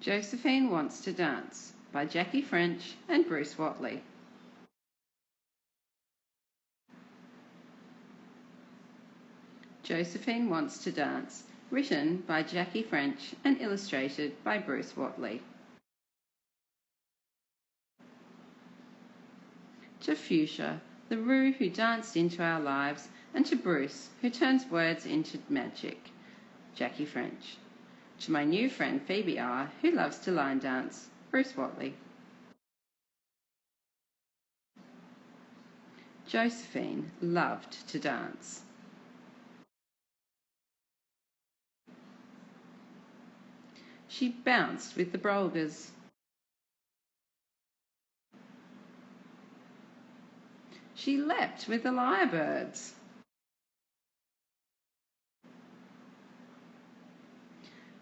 Josephine Wants to Dance by Jackie French and Bruce Whatley. Josephine Wants to Dance, written by Jackie French and illustrated by Bruce Whatley. To Fuchsia, the Roo who danced into our lives, and to Bruce, who turns words into magic. Jackie French. To my new friend Phoebe R., who loves to line dance. Bruce Whatley. Josephine loved to dance. She bounced with the brolgas. She leapt with the lyrebirds.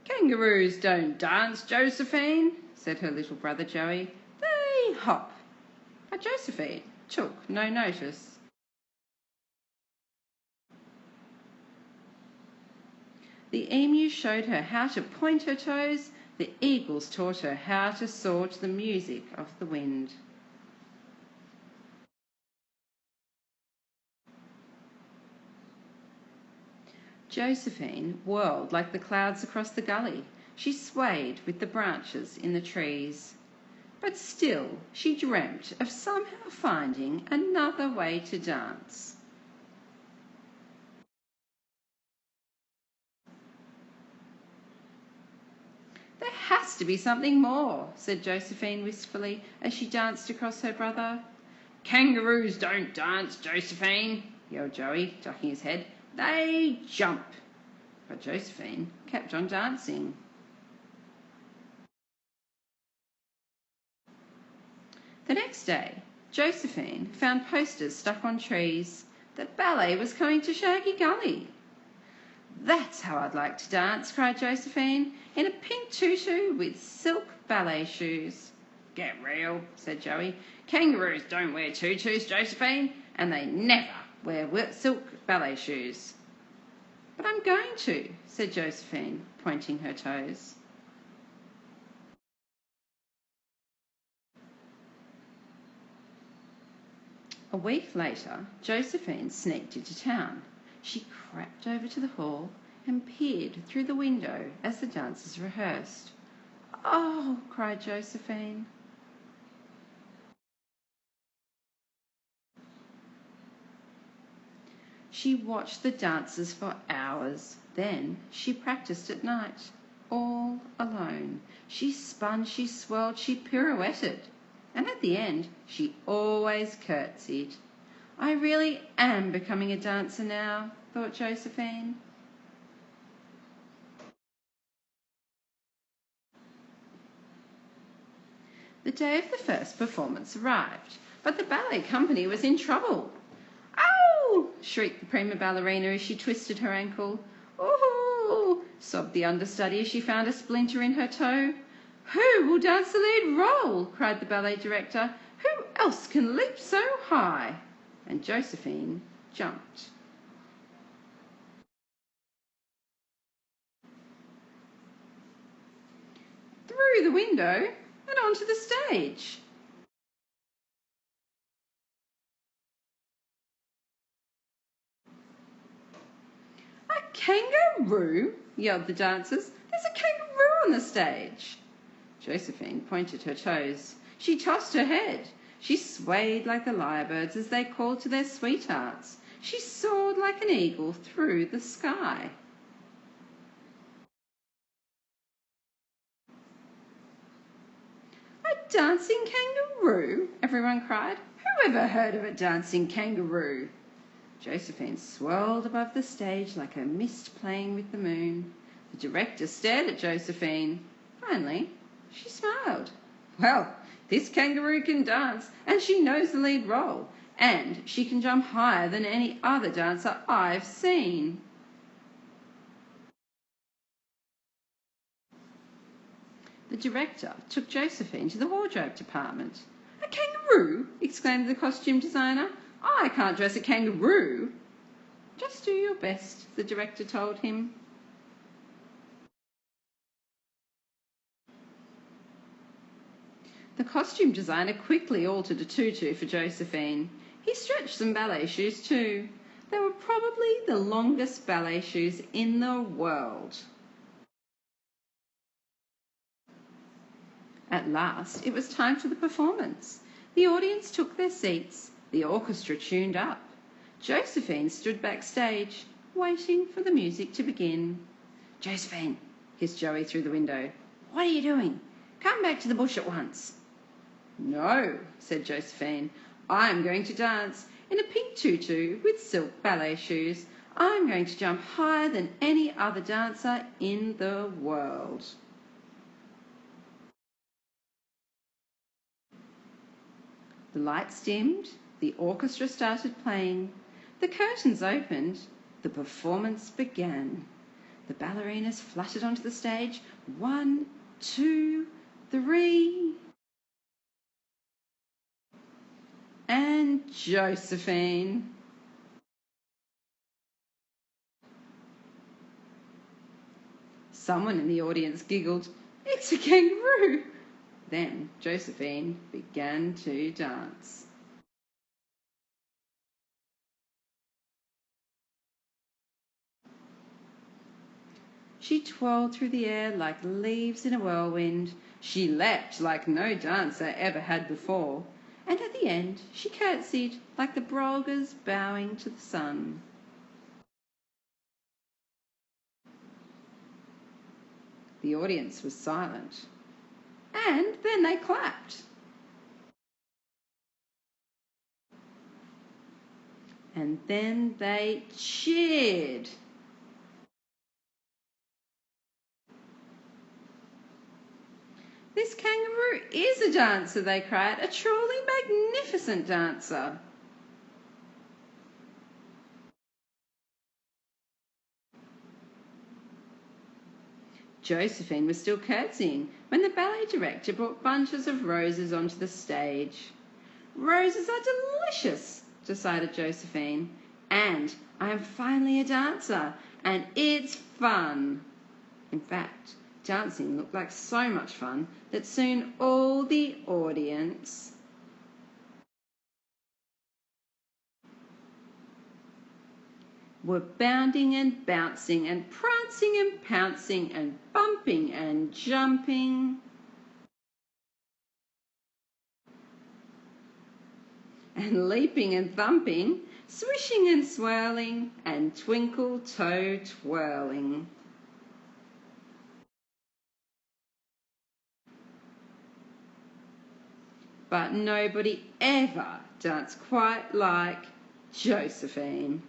"Kangaroos don't dance, Josephine," said her little brother Joey. "They hop." But Josephine took no notice. The emu showed her how to point her toes. The eagles taught her how to soar to the music of the wind. Josephine whirled like the clouds across the gully. She swayed with the branches in the trees. But still she dreamt of somehow finding another way to dance. "There has to be something more," said Josephine wistfully as she danced across her brother. "Kangaroos don't dance, Josephine," yelled Joey, ducking his head. "They jump." But Josephine kept on dancing. The next day, Josephine found posters stuck on trees that ballet was coming to Shaggy Gully. "That's how I'd like to dance," cried Josephine, "in a pink tutu with silk ballet shoes." "Get real," said Joey. "Kangaroos don't wear tutus, Josephine, and they never wear silk ballet shoes." "But I'm going to," said Josephine, pointing her toes. A week later, Josephine sneaked into town. She crept over to the hall and peered through the window as the dancers rehearsed. "Oh!" cried Josephine. She watched the dancers for hours. Then she practiced at night, all alone. She spun, she swirled, she pirouetted. And at the end, she always curtsied. "I really am becoming a dancer now," thought Josephine. The day of the first performance arrived, but the ballet company was in trouble. "Ow!" shrieked the prima ballerina as she twisted her ankle. "Ooh!" sobbed the understudy as she found a splinter in her toe. "Who will dance the lead role?" cried the ballet director. "Who else can leap so high?" And Josephine jumped. Through the window and onto the stage. "A kangaroo?" yelled the dancers. "There's a kangaroo on the stage." Josephine pointed her toes. She tossed her head. She swayed like the lyrebirds as they called to their sweethearts. She soared like an eagle through the sky. "A dancing kangaroo?" everyone cried. "Who ever heard of a dancing kangaroo?" Josephine swirled above the stage like a mist playing with the moon. The director stared at Josephine. Finally, she smiled. "Well, this kangaroo can dance, and she knows the lead role, and she can jump higher than any other dancer I've seen." The director took Josephine to the wardrobe department. "A kangaroo?" exclaimed the costume designer. "I can't dress a kangaroo." "Just do your best," the director told him. The costume designer quickly altered a tutu for Josephine. He stretched some ballet shoes too. They were probably the longest ballet shoes in the world. At last, it was time for the performance. The audience took their seats. The orchestra tuned up. Josephine stood backstage, waiting for the music to begin. "Josephine," hissed Joey through the window. "What are you doing? Come back to the bush at once." "No," said Josephine. "I'm going to dance in a pink tutu with silk ballet shoes. I'm going to jump higher than any other dancer in the world." The lights dimmed, the orchestra started playing, the curtains opened, the performance began. The ballerinas fluttered onto the stage. 1, 2, 3... and Josephine. Someone in the audience giggled, "It's a kangaroo!" Then Josephine began to dance. She twirled through the air like leaves in a whirlwind. She leapt like no dancer ever had before. And at the end she curtsied like the Brolgas bowing to the sun. The audience was silent. And then they clapped. And then they cheered. "This kangaroo is a dancer," they cried, "a truly magnificent dancer." Josephine was still curtsying when the ballet director brought bunches of roses onto the stage. "Roses are delicious," decided Josephine, "and I am finally a dancer, and it's fun." In fact, dancing looked like so much fun that soon all the audience were bounding and bouncing and prancing and pouncing and bumping and jumping and leaping and thumping, swishing and swirling and twinkle-toe twirling. But nobody ever danced quite like Josephine.